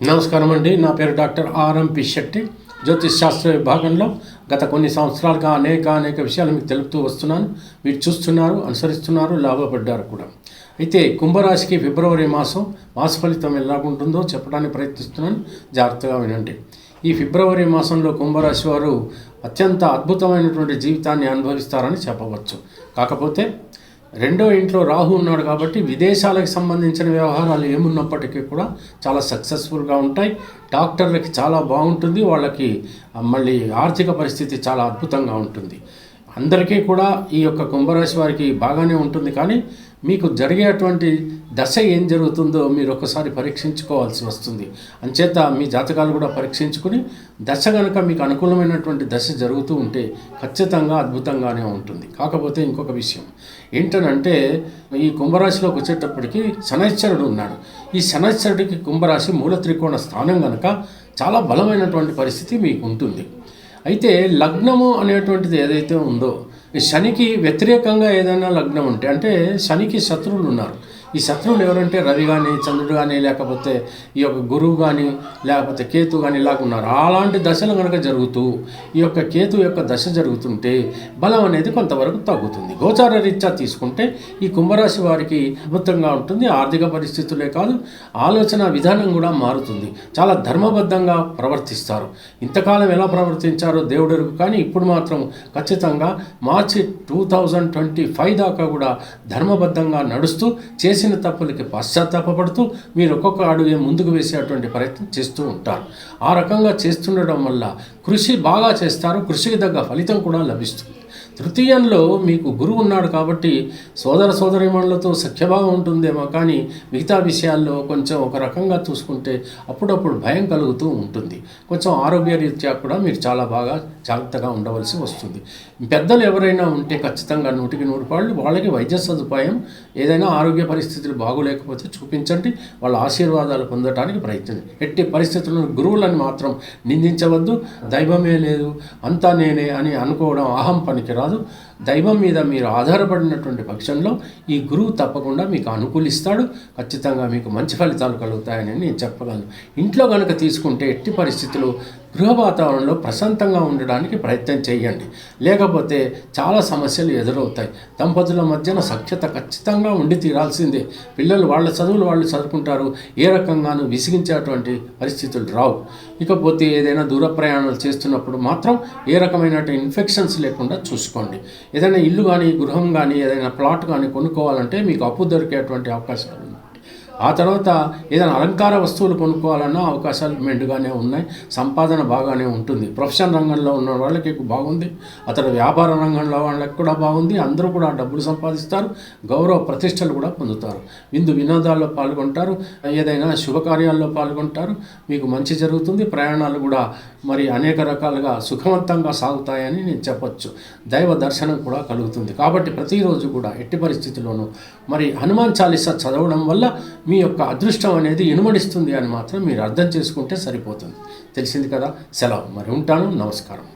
నమస్కారం అండి. నా పేరు డాక్టర్ ఆర్ఎంపి శెట్టి. జ్యోతిష్ శాస్త్ర విభాగంలో గత కొన్ని సంవత్సరాలుగా అనేక విషయాలు మీకు తెలుపుతూ వస్తున్నాను. మీరు చూస్తున్నారు, అనుసరిస్తున్నారు, లాభపడ్డారు కూడా. అయితే కుంభరాశికి ఫిబ్రవరి మాస ఫలితం ఎలాగుంటుందో చెప్పడానికి ప్రయత్నిస్తున్నాను. జాగ్రత్తగా వినండి. ఈ ఫిబ్రవరి మాసంలో కుంభరాశి వారు అత్యంత అద్భుతమైనటువంటి జీవితాన్ని అనుభవిస్తారని చెప్పవచ్చు. కాకపోతే రెండో ఇంట్లో రాహు ఉన్నాడు కాబట్టి విదేశాలకు సంబంధించిన వ్యవహారాలు ఏమున్నప్పటికీ కూడా చాలా సక్సెస్ఫుల్గా ఉంటాయి. డాక్టర్లకి చాలా బాగుంటుంది. వాళ్ళకి మళ్ళీ ఆర్థిక పరిస్థితి చాలా అద్భుతంగా ఉంటుంది. అందరికీ కూడా ఈ యొక్క కుంభరాశి వారికి బాగానే ఉంటుంది. కానీ మీకు జరిగేటువంటి దశ ఏం జరుగుతుందో మీరు ఒకసారి పరీక్షించుకోవాల్సి వస్తుంది. అంచేత మీ జాతకాలు కూడా పరీక్షించుకుని దశ కనుక మీకు అనుకూలమైనటువంటి దశ జరుగుతూ ఉంటే ఖచ్చితంగా అద్భుతంగానే ఉంటుంది. కాకపోతే ఇంకొక విషయం ఏంటనంటే, ఈ కుంభరాశిలోకి వచ్చేటప్పటికి శనైశ్చరుడు ఉన్నాడు. ఈ శనైశ్చరుడికి కుంభరాశి మూల త్రికోణ స్థానం కనుక చాలా బలమైనటువంటి పరిస్థితి మీకు ఉంటుంది. అయితే లగ్నము అనేటువంటిది ఏదైతే ఉందో, శనికి వ్యతిరేకంగా ఏదైనా లగ్నం ఉంటే, అంటే శనికి శత్రువులు ఉన్నారు. ఈ శత్రువులు ఎవరంటే రవి కానీ, చంద్రుడు కానీ, లేకపోతే ఈ యొక్క గురువు కానీ, లేకపోతే కేతు కానీ ఇలాగ ఉన్నారు. అలాంటి దశలు కనుక జరుగుతూ ఈ యొక్క కేతు యొక్క దశ జరుగుతుంటే బలం అనేది కొంతవరకు తగ్గుతుంది. గోచార రీత్యా తీసుకుంటే ఈ కుంభరాశి వారికి అద్భుతంగా ఉంటుంది. ఆర్థిక పరిస్థితులే కాదు, ఆలోచన విధానం కూడా మారుతుంది. చాలా ధర్మబద్ధంగా ప్రవర్తిస్తారు. ఇంతకాలం ఎలా ప్రవర్తించారో దేవుడెరుగు. కానీ ఇప్పుడు మాత్రం ఖచ్చితంగా మార్చి 2025 దాకా కూడా ధర్మబద్ధంగా నడుస్తూ చేసిన తప్పులకి పశ్చాత్తాపడుతూ మీరు ఒక్కొక్క అడుగు ముందుకు వేసేటువంటి ప్రయత్నం చేస్తూ ఉంటారు. ఆ రకంగా చేస్తుండడం వల్ల కృషి బాగా చేస్తారు. కృషికి తగ్గ ఫలితం కూడా లభిస్తుంది. తృతీయంలో మీకు గురువు ఉన్నాడు కాబట్టి సోదరీమణులతో సఖ్యభావం ఉంటుందేమో, కానీ మిగతా విషయాల్లో కొంచెం ఒక రకంగా చూసుకుంటే అప్పుడప్పుడు భయం కలుగుతూ ఉంటుంది. కొంచెం ఆరోగ్య రీత్యా కూడా మీరు చాలా బాగా జాగ్రత్తగా ఉండవలసి వస్తుంది. పెద్దలు ఎవరైనా ఉంటే ఖచ్చితంగా 100% వాళ్ళకి వైద్య సదుపాయం, ఏదైనా ఆరోగ్య పరిస్థితులు బాగోలేకపోతే చూపించండి. వాళ్ళ ఆశీర్వాదాలు పొందడానికి ప్రయత్నించండి. ఎట్టి పరిస్థితుల్లో గురువులను మాత్రం నిందించవద్దు. దైవమే లేదు, అంతా నేనే అని అనుకోవడం అహం పనికిరాదు. దైవం మీద మీరు ఆధారపడినటువంటి పక్షంలో ఈ గురువు తప్పకుండా మీకు అనుకూలిస్తాడు. ఖచ్చితంగా మీకు మంచి ఫలితాలు కలుగుతాయని నేను చెప్పగలను. ఇంట్లో కనుక తీసుకుంటే ఎట్టి పరిస్థితులు గృహ వాతావరణంలో ప్రశాంతంగా ఉండడానికి ప్రయత్నం చేయండి. లేకపోతే చాలా సమస్యలు ఎదురవుతాయి. దంపతుల మధ్యన సఖ్యత ఖచ్చితంగా ఉండి తీరాల్సిందే. పిల్లలు వాళ్ళ చదువులు వాళ్ళు చదువుకుంటారు. ఏ రకంగానూ విసిగించేటువంటి పరిస్థితులు రావు. ఇకపోతే ఏదైనా దూర ప్రయాణాలు చేస్తున్నప్పుడు మాత్రం ఏ రకమైన ఇన్ఫెక్షన్స్ లేకుండా చూసుకోండి. ఏదైనా ఇల్లు కానీ, గృహం కానీ, ఏదైనా ప్లాట్ కానీ కొనుక్కోవాలంటే మీకు అప్పు దొరికేటువంటి అవకాశాలు ఉన్నాయి. ఆ తర్వాత ఏదైనా అలంకార వస్తువులు కొనుక్కోవాలన్నా అవకాశాలు మెండుగానే ఉన్నాయి. సంపాదన బాగానే ఉంటుంది. ప్రొఫెషన్ రంగంలో ఉన్న వాళ్ళకి బాగుంది. అతడు వ్యాపార రంగంలో వాళ్ళకి కూడా బాగుంది. అందరూ కూడా డబ్బులు సంపాదిస్తారు. గౌరవ ప్రతిష్టలు కూడా పొందుతారు. వినోదాల్లో పాల్గొంటారు. ఏదైనా శుభకార్యాల్లో పాల్గొంటారు. మీకు మంచి జరుగుతుంది. ప్రయాణాలు కూడా మరి అనేక రకాలుగా సుఖవంతంగా సాగుతాయని నేను చెప్పొచ్చు. దైవ దర్శనం కూడా కలుగుతుంది. కాబట్టి ప్రతిరోజు కూడా ఎట్టి పరిస్థితుల్లోనూ మరి హనుమాన్ చాలీసా చదవడం వల్ల మీ యొక్క అదృష్టం అనేది ఇనుమడిస్తుంది అని మాత్రం మీరు అర్థం చేసుకుంటే సరిపోతుంది. తెలిసింది కదా. సెలవు. మరి ఉంటాను. నమస్కారం.